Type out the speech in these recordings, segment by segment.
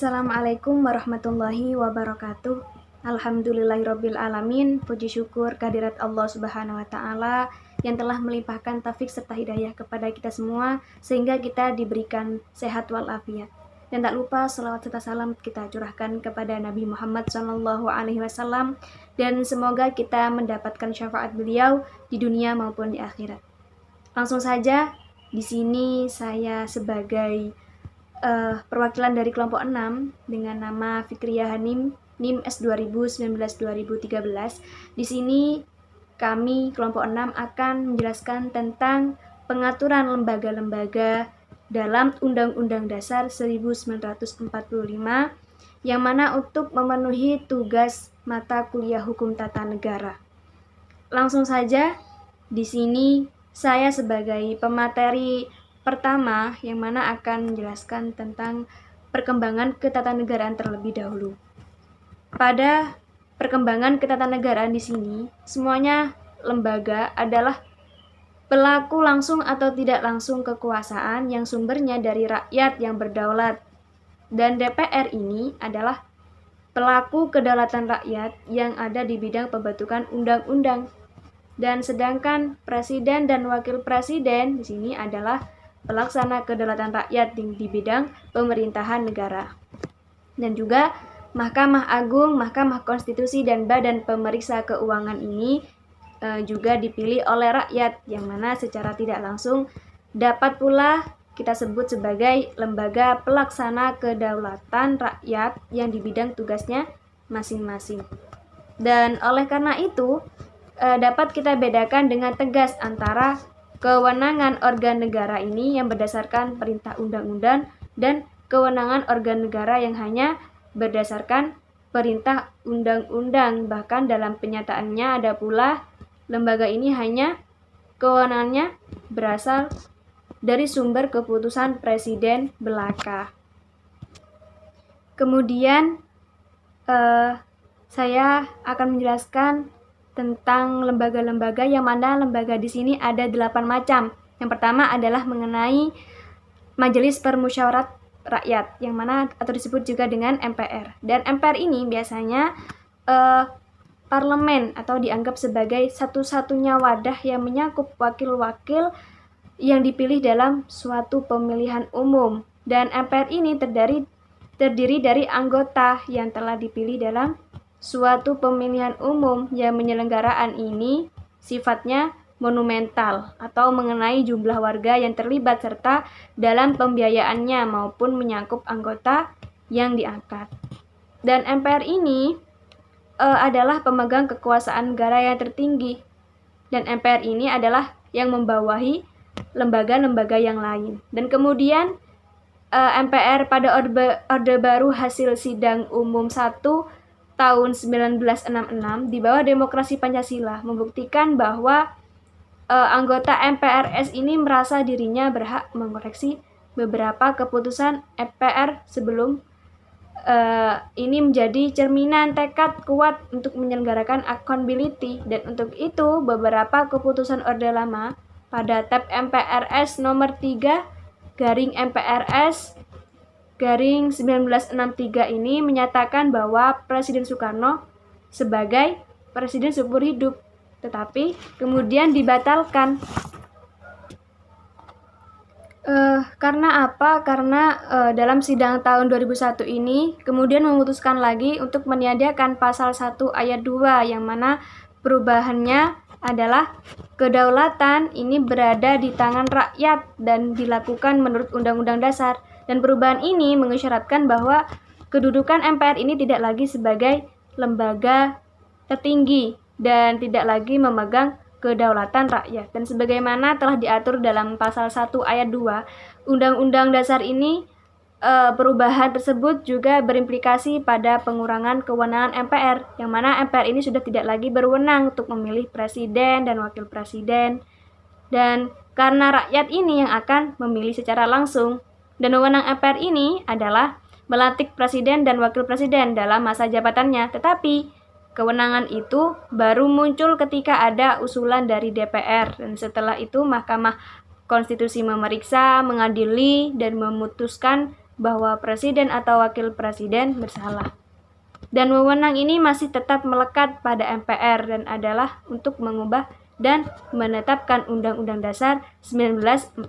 Assalamualaikum warahmatullahi wabarakatuh. Alhamdulillahirabbil alamin. Puji syukur kehadirat Allah Subhanahu wa taala yang telah melimpahkan taufik serta hidayah kepada kita semua sehingga kita diberikan sehat walafiat. Dan tak lupa selawat serta salam kita curahkan kepada Nabi Muhammad SAW dan semoga kita mendapatkan syafaat beliau di dunia maupun di akhirat. Langsung saja, di sini saya sebagai perwakilan dari kelompok 6 dengan nama Fikriah Hanim NIM S 2019-2013. Di sini kami kelompok 6 akan menjelaskan tentang pengaturan lembaga-lembaga dalam Undang-Undang Dasar 1945 yang mana untuk memenuhi tugas mata kuliah Hukum Tata Negara. Langsung saja, di sini saya sebagai pemateri pertama yang mana akan menjelaskan tentang perkembangan ketatanegaraan terlebih dahulu. Pada perkembangan ketatanegaraan di sini, semuanya lembaga adalah pelaku langsung atau tidak langsung kekuasaan yang sumbernya dari rakyat yang berdaulat. Dan DPR ini adalah pelaku kedaulatan rakyat yang ada di bidang pembentukan undang-undang. Dan sedangkan presiden dan wakil presiden di sini adalah pelaksana kedaulatan rakyat di bidang pemerintahan negara. Dan juga Mahkamah Agung, Mahkamah Konstitusi, dan Badan Pemeriksa Keuangan ini juga dipilih oleh rakyat, yang mana secara tidak langsung dapat pula kita sebut sebagai lembaga pelaksana kedaulatan rakyat yang di bidang tugasnya masing-masing. Dan oleh karena itu, dapat kita bedakan dengan tegas antara kewenangan organ negara ini yang berdasarkan perintah undang-undang dan kewenangan organ negara yang hanya berdasarkan perintah undang-undang. Bahkan dalam penyataannya ada pula lembaga ini hanya kewenangannya berasal dari sumber keputusan presiden belaka. Kemudian saya akan menjelaskan tentang lembaga-lembaga yang mana lembaga di sini ada 8 macam. Yang pertama adalah mengenai Majelis Permusyawarat Rakyat, yang mana atau disebut juga dengan MPR. Dan MPR ini biasanya parlemen atau dianggap sebagai satu-satunya wadah yang menyangkut wakil-wakil yang dipilih dalam suatu pemilihan umum. Dan MPR ini terdiri dari anggota yang telah dipilih dalam suatu pemilihan umum yang penyelenggaraan ini sifatnya monumental atau mengenai jumlah warga yang terlibat serta dalam pembiayaannya maupun menyangkut anggota yang diangkat. Dan MPR ini adalah pemegang kekuasaan negara yang tertinggi, dan MPR ini adalah yang membawahi lembaga-lembaga yang lain. Dan kemudian MPR pada Orde Baru hasil Sidang Umum 1 tahun 1966 di bawah demokrasi Pancasila membuktikan bahwa anggota MPRS ini merasa dirinya berhak mengoreksi beberapa keputusan MPR sebelum ini menjadi cerminan tekad kuat untuk menyelenggarakan accountability. Dan untuk itu beberapa keputusan Orde Lama pada Tab MPRS nomor 3/MPRS/1963 ini menyatakan bahwa Presiden Soekarno sebagai presiden seumur hidup, tetapi kemudian dibatalkan. Karena apa? Karena dalam sidang tahun 2001 ini kemudian memutuskan lagi untuk meniadakan pasal 1 ayat 2 yang mana perubahannya adalah kedaulatan ini berada di tangan rakyat dan dilakukan menurut Undang-Undang Dasar. Dan perubahan ini mengisyaratkan bahwa kedudukan MPR ini tidak lagi sebagai lembaga tertinggi dan tidak lagi memegang kedaulatan rakyat. Dan sebagaimana telah diatur dalam pasal 1 ayat 2 Undang-Undang Dasar ini, perubahan tersebut juga berimplikasi pada pengurangan kewenangan MPR, yang mana MPR ini sudah tidak lagi berwenang untuk memilih presiden dan wakil presiden. Dan karena rakyat ini yang akan memilih secara langsung, dan wewenang MPR ini adalah melantik presiden dan wakil presiden dalam masa jabatannya. Tetapi kewenangan itu baru muncul ketika ada usulan dari DPR, dan setelah itu Mahkamah Konstitusi memeriksa, mengadili, dan memutuskan bahwa presiden atau wakil presiden bersalah. Dan wewenang ini masih tetap melekat pada MPR dan adalah untuk mengubah dan menetapkan Undang-Undang Dasar 1945.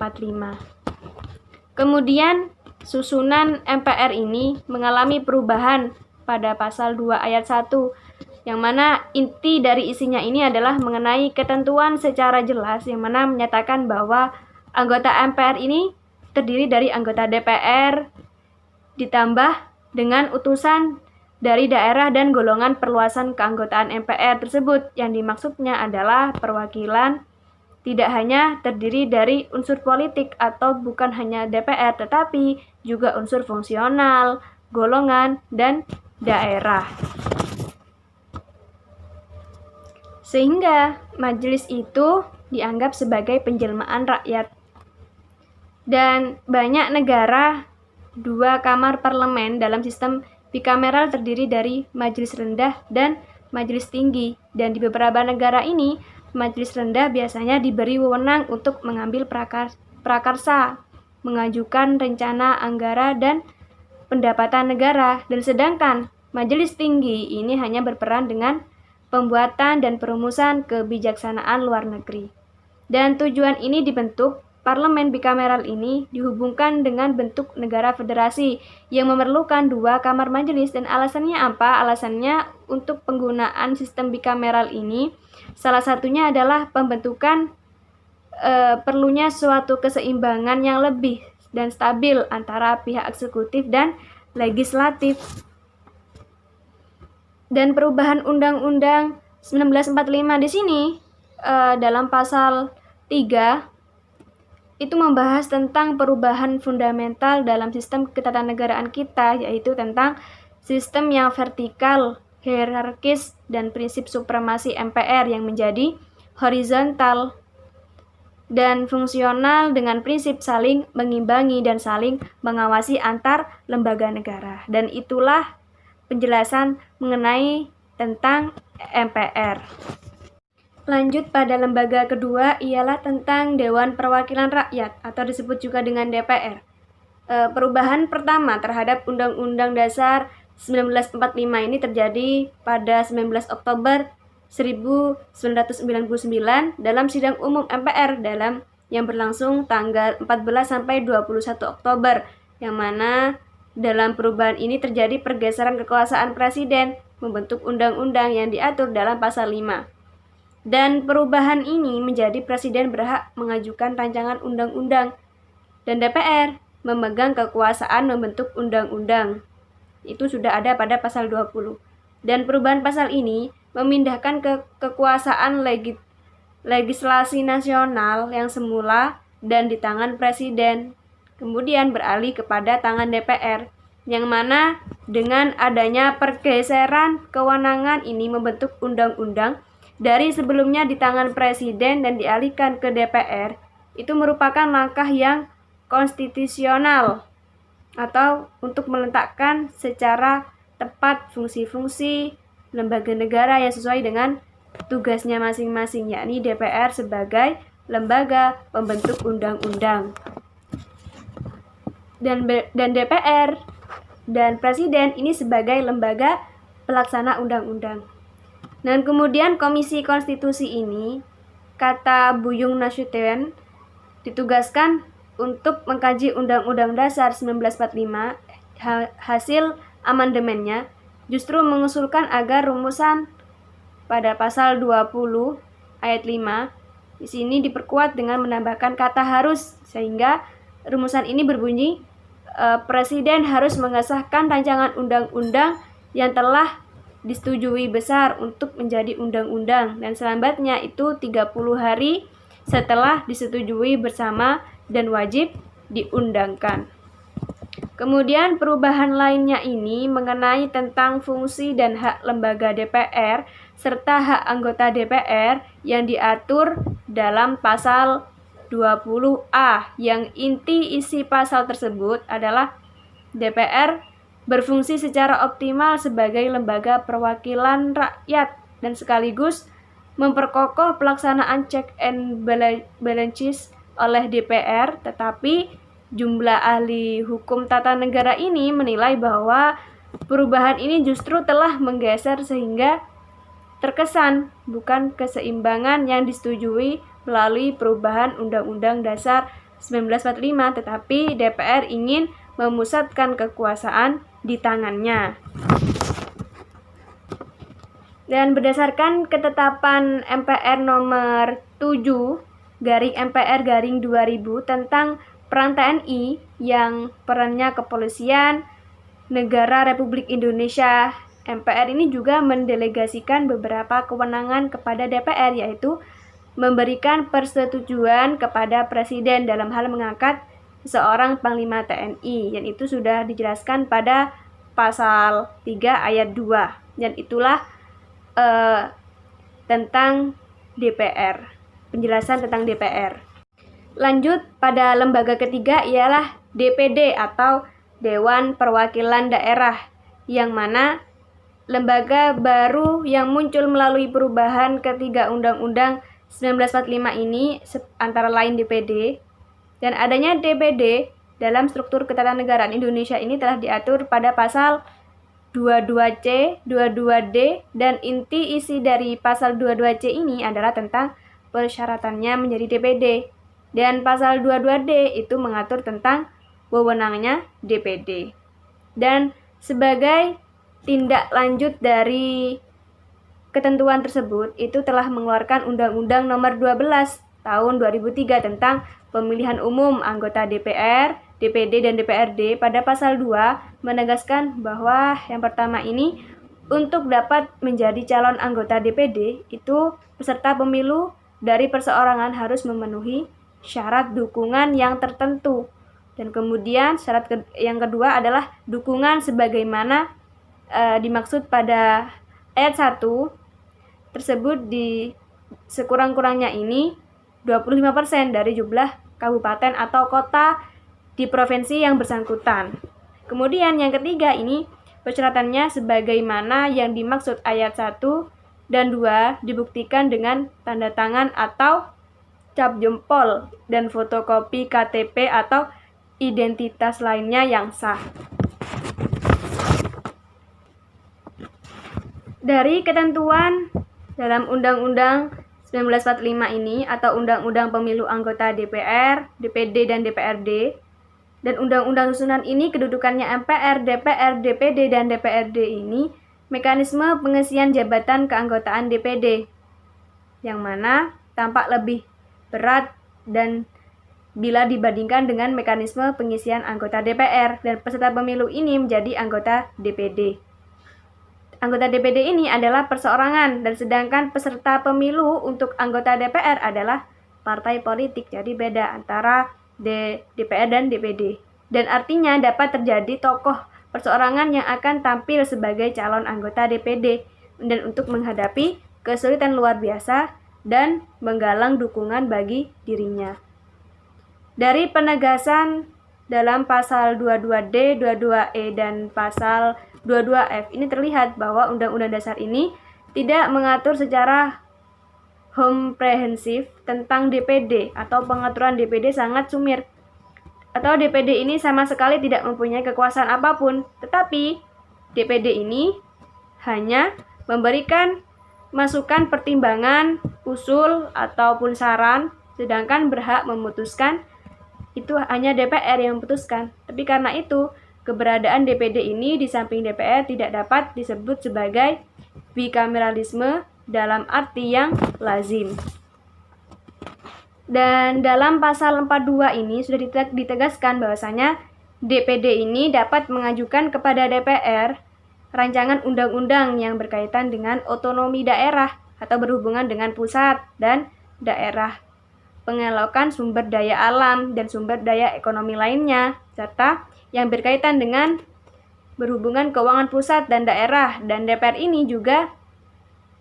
Kemudian susunan MPR ini mengalami perubahan pada pasal 2 ayat 1, yang mana inti dari isinya ini adalah mengenai ketentuan secara jelas yang mana menyatakan bahwa anggota MPR ini terdiri dari anggota DPR ditambah dengan utusan dari daerah dan golongan perluasan keanggotaan MPR tersebut, yang dimaksudnya adalah perwakilan tidak hanya terdiri dari unsur politik atau bukan hanya DPR, tetapi juga unsur fungsional, golongan, dan daerah. Sehingga majelis itu dianggap sebagai penjelmaan rakyat. Dan banyak negara 2 kamar parlemen dalam sistem bikameral terdiri dari majelis rendah dan majelis tinggi. Dan di beberapa negara ini, majelis rendah biasanya diberi wewenang untuk mengambil prakarsa, mengajukan rencana anggaran dan pendapatan negara, dan sedangkan majelis tinggi ini hanya berperan dengan pembuatan dan perumusan kebijaksanaan luar negeri. Dan tujuan ini dibentuk parlemen bikameral ini dihubungkan dengan bentuk negara federasi yang memerlukan 2 kamar majelis. Dan alasannya apa? Alasannya untuk penggunaan sistem bikameral ini salah satunya adalah pembentukan perlunya suatu keseimbangan yang lebih dan stabil antara pihak eksekutif dan legislatif. Dan perubahan Undang-Undang 1945 di sini dalam pasal 3 itu membahas tentang perubahan fundamental dalam sistem ketatanegaraan kita, yaitu tentang sistem yang vertikal, hierarkis, dan prinsip supremasi MPR yang menjadi horizontal dan fungsional dengan prinsip saling mengimbangi dan saling mengawasi antar lembaga negara. Dan itulah penjelasan mengenai tentang MPR. Lanjut pada lembaga kedua ialah tentang Dewan Perwakilan Rakyat atau disebut juga dengan DPR. Perubahan pertama terhadap Undang-Undang Dasar 1945 ini terjadi pada 19 Oktober 1999 dalam sidang umum MPR yang berlangsung tanggal 14 sampai 21 Oktober, yang mana dalam perubahan ini terjadi pergeseran kekuasaan presiden membentuk undang-undang yang diatur dalam pasal 5. Dan perubahan ini menjadi presiden berhak mengajukan rancangan undang-undang dan DPR memegang kekuasaan membentuk undang-undang. Itu sudah ada pada pasal 20. Dan perubahan pasal ini memindahkan kekuasaan legislasi nasional yang semula dan di tangan presiden, kemudian beralih kepada tangan DPR, yang mana dengan adanya pergeseran kewenangan ini membentuk undang-undang dari sebelumnya di tangan presiden dan dialihkan ke DPR, itu merupakan langkah yang konstitusional atau untuk meletakkan secara tepat fungsi-fungsi lembaga negara yang sesuai dengan tugasnya masing-masing, yakni DPR sebagai lembaga pembentuk undang-undang dan DPR dan presiden ini sebagai lembaga pelaksana undang-undang. Dan kemudian Komisi Konstitusi ini, kata Buyung Nasution, ditugaskan untuk mengkaji Undang-Undang Dasar 1945. Hasil amandemennya justru mengusulkan agar rumusan pada pasal 20 ayat 5 di sini diperkuat dengan menambahkan kata harus, sehingga rumusan ini berbunyi presiden harus mengesahkan rancangan undang-undang yang telah disetujui besar untuk menjadi undang-undang dan selambatnya itu 30 hari setelah disetujui bersama dan wajib diundangkan. Kemudian perubahan lainnya ini mengenai tentang fungsi dan hak lembaga DPR serta hak anggota DPR yang diatur dalam pasal 20A, yang inti isi pasal tersebut adalah DPR berfungsi secara optimal sebagai lembaga perwakilan rakyat dan sekaligus memperkokoh pelaksanaan check and balances oleh DPR, tetapi jumlah ahli hukum tata negara ini menilai bahwa perubahan ini justru telah menggeser sehingga terkesan bukan keseimbangan yang disetujui melalui perubahan Undang-Undang Dasar 1945, tetapi DPR ingin memusatkan kekuasaan di tangannya. Dan berdasarkan ketetapan MPR nomor 7/MPR/2000 tentang peran TNI yang perannya kepolisian negara Republik Indonesia, MPR ini juga mendelegasikan beberapa kewenangan kepada DPR, yaitu memberikan persetujuan kepada Presiden dalam hal mengangkat seorang Panglima TNI, yang itu sudah dijelaskan pada pasal 3 ayat 2, dan itulah tentang DPR, penjelasan tentang DPR. Lanjut pada lembaga ketiga ialah DPD atau Dewan Perwakilan Daerah, yang mana lembaga baru yang muncul melalui perubahan ketiga Undang-Undang 1945 ini antara lain DPD, dan adanya DPD dalam struktur ketatanegaraan Indonesia ini telah diatur pada pasal 22C, 22D, dan inti isi dari pasal 22C ini adalah tentang persyaratannya menjadi DPD, dan pasal 22D itu mengatur tentang wewenangnya DPD. Dan sebagai tindak lanjut dari ketentuan tersebut, itu telah mengeluarkan Undang-Undang Nomor 12 Tahun 2003 tentang pemilihan umum anggota DPR, DPD, dan DPRD. Pada pasal 2 menegaskan bahwa yang pertama ini, untuk dapat menjadi calon anggota DPD, itu peserta pemilu dari perseorangan harus memenuhi syarat dukungan yang tertentu. Dan kemudian syarat yang kedua adalah dukungan sebagaimana dimaksud pada ayat 1 tersebut, di sekurang-kurangnya ini 25% dari jumlah kabupaten atau kota di provinsi yang bersangkutan. Kemudian yang ketiga ini persyaratannya sebagaimana yang dimaksud ayat 1 dan 2 dibuktikan dengan tanda tangan atau cap jempol dan fotokopi KTP atau identitas lainnya yang sah. Dari ketentuan dalam Undang-Undang 1945 ini atau Undang-Undang Pemilu Anggota DPR, DPD, dan DPRD, dan Undang-Undang susunan ini kedudukannya MPR, DPR, DPD, dan DPRD ini mekanisme pengisian jabatan keanggotaan DPD, yang mana tampak lebih berat dan bila dibandingkan dengan mekanisme pengisian anggota DPR, dan peserta pemilu ini menjadi anggota DPD. Anggota DPD ini adalah perseorangan, dan sedangkan peserta pemilu untuk anggota DPR adalah partai politik. Jadi beda antara DPR dan DPD. Dan artinya dapat terjadi tokoh perseorangan yang akan tampil sebagai calon anggota DPD dan untuk menghadapi kesulitan luar biasa dan menggalang dukungan bagi dirinya. Dari penegasan dalam pasal 22D, 22E, dan pasal 22F ini terlihat bahwa Undang-Undang Dasar ini tidak mengatur secara komprehensif tentang DPD, atau pengaturan DPD sangat sumir, atau DPD ini sama sekali tidak mempunyai kekuasaan apapun, tetapi DPD ini hanya memberikan masukan, pertimbangan, usul, ataupun saran, sedangkan berhak memutuskan itu hanya DPR yang memutuskan. Tapi karena itu, keberadaan DPD ini di samping DPR tidak dapat disebut sebagai bikameralisme dalam arti yang lazim. Dan dalam pasal 42 ini sudah ditegaskan bahwasanya DPD ini dapat mengajukan kepada DPR rancangan undang-undang yang berkaitan dengan otonomi daerah atau berhubungan dengan pusat dan daerah, pengelolaan sumber daya alam dan sumber daya ekonomi lainnya, serta yang berkaitan dengan berhubungan keuangan pusat dan daerah. Dan DPR ini juga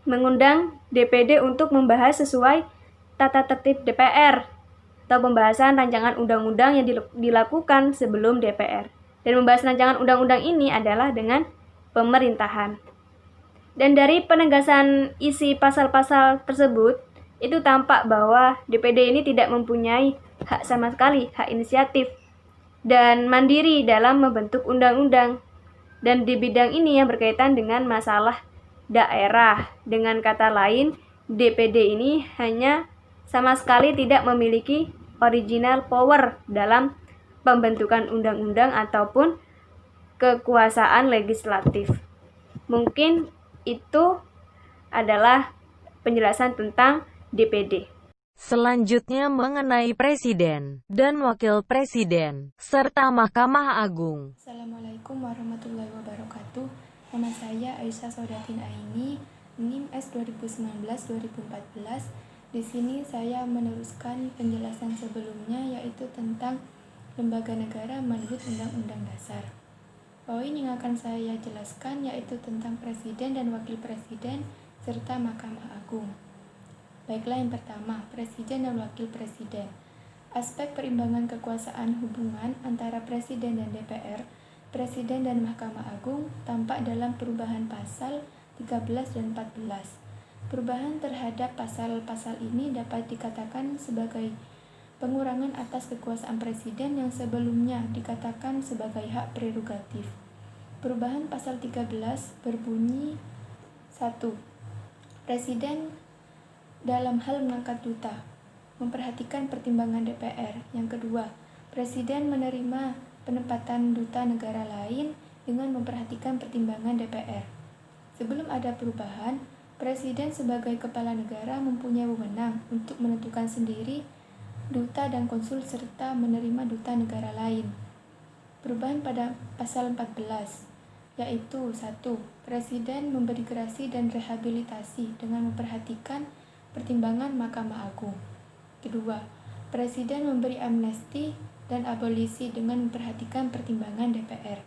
mengundang DPD untuk membahas sesuai tata tertib DPR atau pembahasan rancangan undang-undang yang dilakukan sebelum DPR. Dan membahas rancangan undang-undang ini adalah dengan pemerintahan. Dan dari penegasan isi pasal-pasal tersebut, itu tampak bahwa DPD ini tidak mempunyai hak sama sekali, hak inisiatif. dan mandiri dalam membentuk undang-undang. Dan di bidang ini yang berkaitan dengan masalah daerah. Dengan kata lain, DPD ini hanya sama sekali tidak memiliki original power dalam pembentukan undang-undang ataupun kekuasaan legislatif. Mungkin itu adalah penjelasan tentang DPD. Selanjutnya mengenai Presiden dan Wakil Presiden, serta Mahkamah Agung. Assalamualaikum warahmatullahi wabarakatuh. Nama saya Aisyah Saudatin Aini, NIM S 2019-2014. Di sini saya meneruskan penjelasan sebelumnya, yaitu tentang lembaga negara menurut Undang-Undang Dasar. Poin yang akan saya jelaskan yaitu tentang Presiden dan Wakil Presiden serta Mahkamah Agung. Baiklah, yang pertama, Presiden dan Wakil Presiden. Aspek perimbangan kekuasaan hubungan antara Presiden dan DPR, Presiden dan Mahkamah Agung tampak dalam perubahan pasal 13 dan 14. Perubahan terhadap pasal-pasal ini dapat dikatakan sebagai pengurangan atas kekuasaan Presiden yang sebelumnya dikatakan sebagai hak prerogatif. Perubahan pasal 13 berbunyi 1. Presiden dalam hal mengangkat duta, memperhatikan pertimbangan DPR. Yang kedua, Presiden menerima penempatan duta negara lain dengan memperhatikan pertimbangan DPR. Sebelum ada perubahan, Presiden sebagai kepala negara mempunyai wewenang untuk menentukan sendiri duta dan konsul serta menerima duta negara lain. Perubahan pada pasal 14, yaitu 1. Presiden memberi gerasi dan rehabilitasi dengan memperhatikan pertimbangan Mahkamah Agung. Kedua, Presiden memberi amnesti dan abolisi dengan memperhatikan pertimbangan DPR.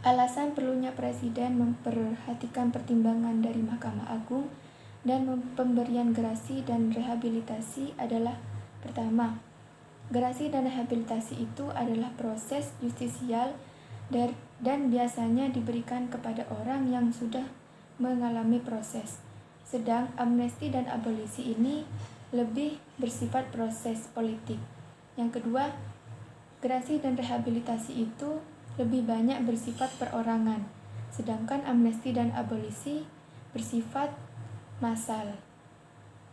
Alasan perlunya Presiden memperhatikan pertimbangan dari Mahkamah Agung dan pemberian gerasi dan rehabilitasi adalah: pertama, gerasi dan rehabilitasi itu adalah proses justisial dan biasanya diberikan kepada orang yang sudah mengalami proses. Sedang amnesti dan abolisi ini lebih bersifat proses politik. Yang kedua, gerasi dan rehabilitasi itu lebih banyak bersifat perorangan, sedangkan amnesti dan abolisi bersifat massal.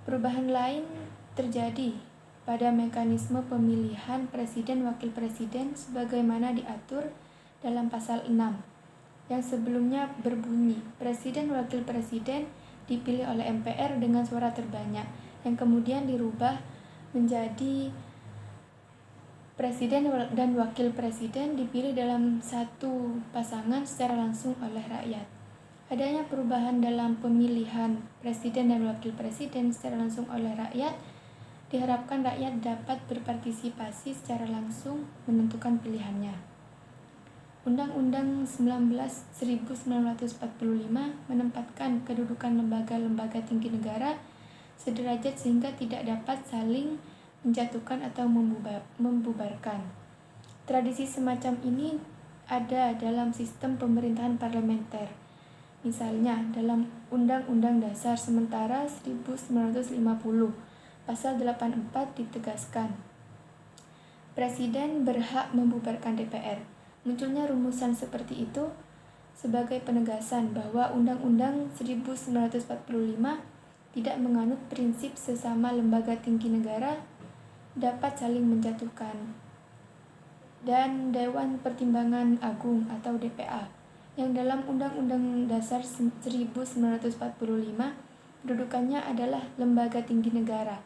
Perubahan lain terjadi pada mekanisme pemilihan Presiden Wakil Presiden sebagaimana diatur dalam pasal 6, yang sebelumnya berbunyi Presiden Wakil Presiden dipilih oleh MPR dengan suara terbanyak, yang kemudian dirubah menjadi Presiden dan Wakil Presiden dipilih dalam satu pasangan secara langsung oleh rakyat. Adanya perubahan dalam pemilihan Presiden dan Wakil Presiden secara langsung oleh rakyat, diharapkan rakyat dapat berpartisipasi secara langsung menentukan pilihannya. Undang-Undang 1945 menempatkan kedudukan lembaga-lembaga tinggi negara sederajat sehingga tidak dapat saling menjatuhkan atau membubarkan. Tradisi semacam ini ada dalam sistem pemerintahan parlementer. Misalnya dalam Undang-Undang Dasar sementara 1950, pasal 84 ditegaskan, Presiden berhak membubarkan DPR. Munculnya rumusan seperti itu sebagai penegasan bahwa Undang-Undang 1945 tidak menganut prinsip sesama lembaga tinggi negara dapat saling menjatuhkan. Dan Dewan Pertimbangan Agung atau DPA, yang dalam Undang-Undang Dasar 1945 kedudukannya adalah lembaga tinggi negara.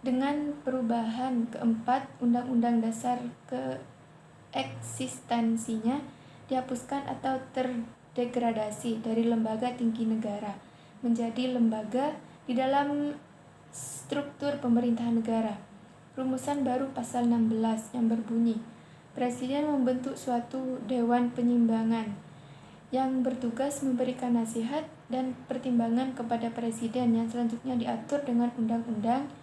Dengan perubahan keempat, Undang-Undang Dasar eksistensinya dihapuskan atau terdegradasi dari lembaga tinggi negara menjadi lembaga di dalam struktur pemerintahan negara. Rumusan baru pasal 16 yang berbunyi, Presiden membentuk suatu dewan penyimbangan yang bertugas memberikan nasihat dan pertimbangan kepada Presiden yang selanjutnya diatur dengan undang-undang.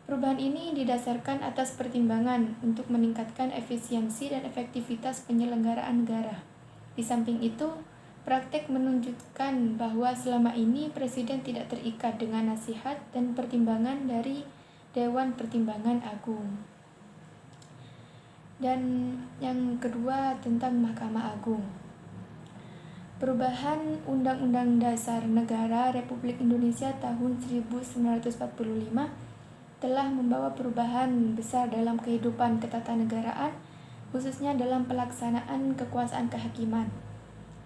Perubahan ini didasarkan atas pertimbangan untuk meningkatkan efisiensi dan efektivitas penyelenggaraan negara. Di samping itu, praktek menunjukkan bahwa selama ini Presiden tidak terikat dengan nasihat dan pertimbangan dari Dewan Pertimbangan Agung. Dan yang kedua tentang Mahkamah Agung. Perubahan Undang-Undang Dasar Negara Republik Indonesia tahun 1945 telah membawa perubahan besar dalam kehidupan ketatanegaraan, khususnya dalam pelaksanaan kekuasaan kehakiman.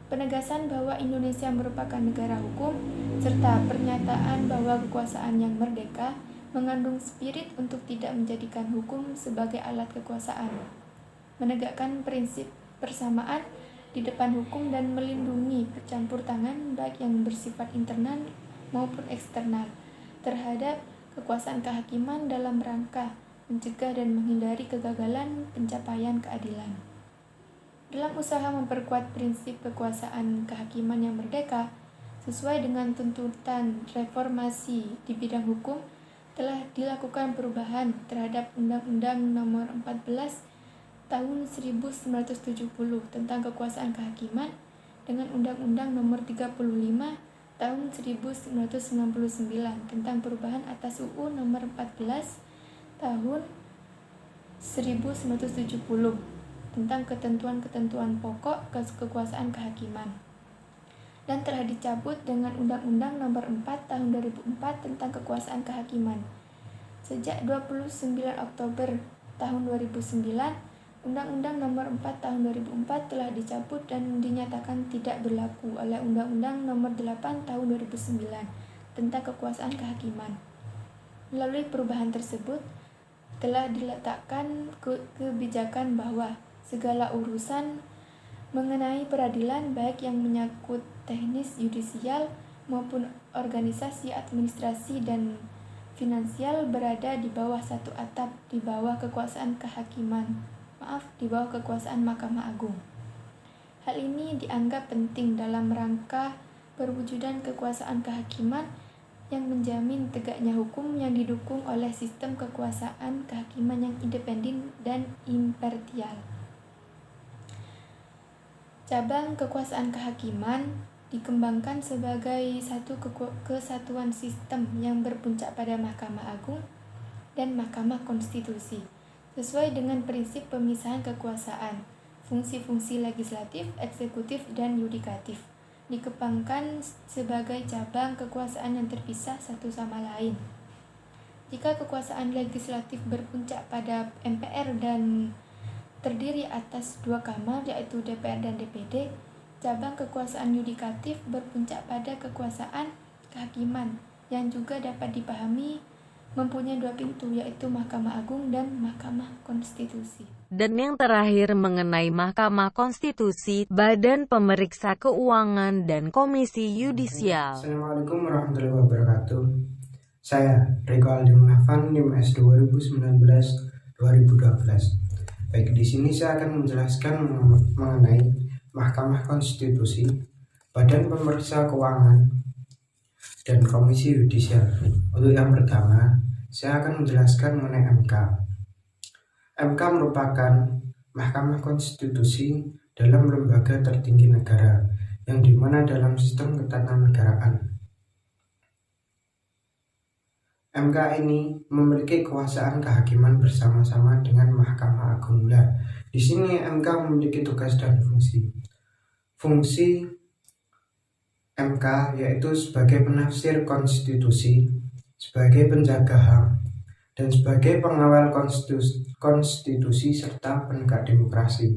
Penegasan bahwa Indonesia merupakan negara hukum, serta pernyataan bahwa kekuasaan yang merdeka mengandung spirit untuk tidak menjadikan hukum sebagai alat kekuasaan, menegakkan prinsip persamaan di depan hukum dan melindungi campur tangan baik yang bersifat internal maupun eksternal terhadap kekuasaan kehakiman dalam rangka mencegah dan menghindari kegagalan pencapaian keadilan. Dalam usaha memperkuat prinsip kekuasaan kehakiman yang merdeka, sesuai dengan tuntutan reformasi di bidang hukum, telah dilakukan perubahan terhadap Undang-Undang Nomor 14 Tahun 1970 tentang kekuasaan kehakiman dengan Undang-Undang Nomor 35 Tahun 1999 tentang perubahan atas UU Nomor 14 Tahun 1970 tentang ketentuan-ketentuan pokok kekuasaan kehakiman, dan telah dicabut dengan Undang-Undang Nomor 4 Tahun 2004 tentang kekuasaan kehakiman. Sejak 29 Oktober tahun 2009, Undang-Undang Nomor 4 Tahun 2004 telah dicabut dan dinyatakan tidak berlaku oleh Undang-Undang Nomor 8 Tahun 2009 tentang kekuasaan kehakiman. Melalui perubahan tersebut, telah diletakkan kebijakan bahwa segala urusan mengenai peradilan baik yang menyangkut teknis yudisial maupun organisasi administrasi dan finansial berada di bawah satu atap di bawah kekuasaan di bawah kekuasaan Mahkamah Agung. Hal ini dianggap penting dalam rangka perwujudan kekuasaan kehakiman yang menjamin tegaknya hukum yang didukung oleh sistem kekuasaan kehakiman yang independen dan imparsial. Cabang kekuasaan kehakiman dikembangkan sebagai satu kesatuan sistem yang berpuncak pada Mahkamah Agung dan Mahkamah Konstitusi, sesuai dengan prinsip pemisahan kekuasaan, fungsi-fungsi legislatif, eksekutif, dan yudikatif. Dikembangkan sebagai cabang kekuasaan yang terpisah satu sama lain. Jika kekuasaan legislatif berpuncak pada MPR dan terdiri atas dua kamar, yaitu DPR dan DPD, cabang kekuasaan yudikatif berpuncak pada kekuasaan kehakiman yang juga dapat dipahami mempunyai dua pintu, yaitu Mahkamah Agung dan Mahkamah Konstitusi. Dan yang terakhir mengenai Mahkamah Konstitusi, Badan Pemeriksa Keuangan dan Komisi Yudisial. Assalamualaikum warahmatullahi wabarakatuh. Saya Riko Aldi Munafan, NIM S 2019-2012. Baik, di sini saya akan menjelaskan mengenai Mahkamah Konstitusi, Badan Pemeriksa Keuangan, dan Komisi Yudisial. Untuk yang pertama, saya akan menjelaskan mengenai MK. MK merupakan Mahkamah Konstitusi dalam lembaga tertinggi negara, yang dimana dalam sistem ketatanegaraan MK ini memiliki kekuasaan kehakiman bersama-sama dengan Mahkamah Agung. Di sini MK memiliki tugas dan fungsi. Fungsi MK yaitu sebagai penafsir konstitusi, sebagai penjaga HAM, dan sebagai pengawal konstitusi serta penegak demokrasi.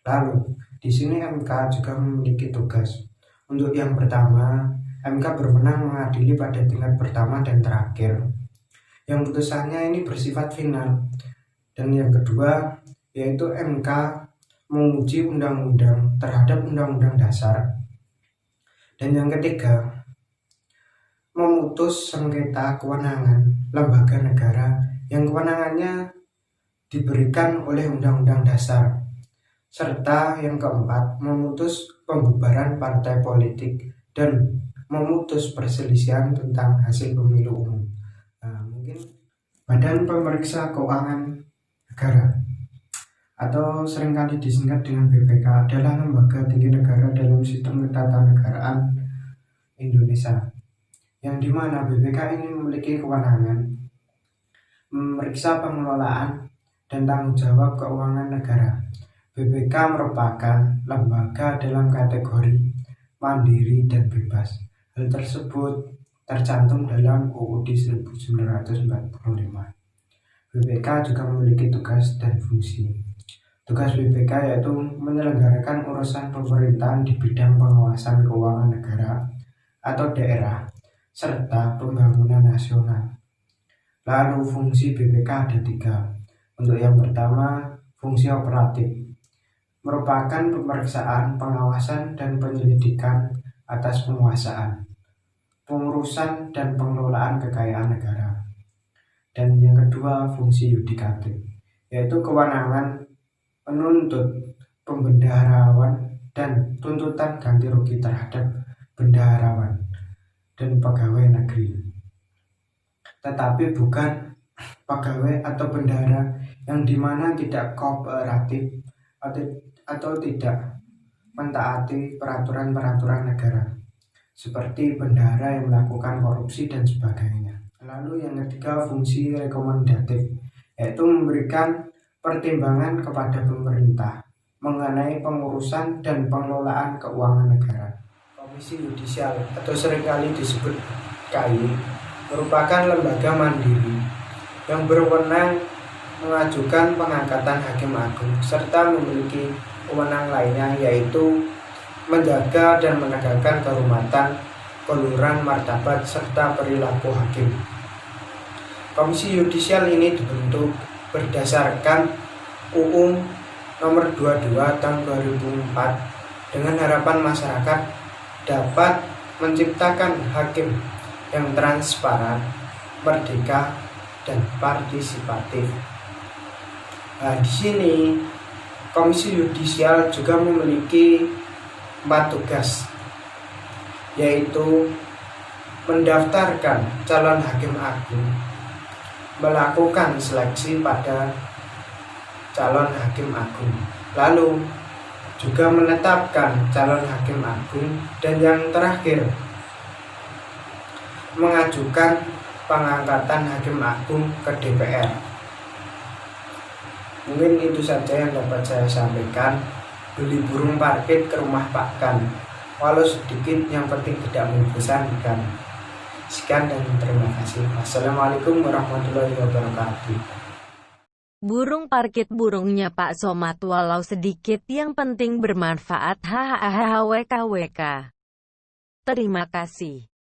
Lalu, di sini MK juga memiliki tugas. Untuk yang pertama, MK berwenang mengadili pada tingkat pertama dan terakhir, yang putusannya ini bersifat final. Dan yang kedua, yaitu MK menguji undang-undang terhadap undang-undang dasar. Dan yang ketiga, memutus sengketa kewenangan lembaga negara yang kewenangannya diberikan oleh undang-undang dasar. Serta yang keempat, memutus pembubaran partai politik dan memutus perselisihan tentang hasil pemilu umum. Mungkin Badan Pemeriksa Keuangan Negara atau seringkali disingkat dengan BPK adalah lembaga tinggi negara dalam sistem ketatanegaraan Indonesia, yang dimana BPK ini memiliki kewenangan memeriksa pengelolaan dan tanggung jawab keuangan negara. BPK merupakan lembaga dalam kategori mandiri dan bebas. Hal tersebut tercantum dalam UUD 1945. BPK juga memiliki tugas dan fungsi. Tugas BPK yaitu menyelenggarakan urusan pemerintahan di bidang pengawasan keuangan negara atau daerah, serta pembangunan nasional. Lalu fungsi BPK ada 3. Untuk yang pertama, fungsi operatif, merupakan pemeriksaan, pengawasan, dan penyelidikan atas penguasaan, pengurusan, dan pengelolaan kekayaan negara. Dan yang kedua, fungsi yudikatif, yaitu kewenangan menuntut pembendaharawan dan tuntutan ganti rugi terhadap bendaharawan dan pegawai negeri, tetapi bukan pegawai atau bendahara yang dimana tidak kooperatif atau tidak mentaati peraturan-peraturan negara, seperti bendahara yang melakukan korupsi dan sebagainya. Lalu yang ketiga, fungsi rekomendatif, yaitu memberikan pertimbangan kepada pemerintah mengenai pengurusan dan pengelolaan keuangan negara. Komisi Yudisial atau seringkali disebut KY merupakan lembaga mandiri yang berwenang mengajukan pengangkatan hakim agung serta memiliki wewenang lainnya, yaitu menjaga dan menegakkan kehormatan, keluhuran, martabat, serta perilaku hakim. Komisi Yudisial ini dibentuk berdasarkan UU nomor 22 tahun 2004 dengan harapan masyarakat dapat menciptakan hakim yang transparan, merdeka, dan partisipatif. Nah, di sini Komisi Yudisial juga memiliki 4 tugas, yaitu mendaftarkan calon hakim agung, melakukan seleksi pada calon hakim agung, lalu juga menetapkan calon hakim agung, dan yang terakhir mengajukan pengangkatan hakim agung ke DPR. Mungkin itu saja yang dapat saya sampaikan. Beli burung parkir ke rumah Pak Kan, walau sedikit yang penting tidak membosankan. Sekian dan terima kasih. Assalamualaikum warahmatullahi wabarakatuh. Burung parkit burungnya Pak Somad, walau sedikit yang penting bermanfaat. Hahaha WKWK. Terima kasih.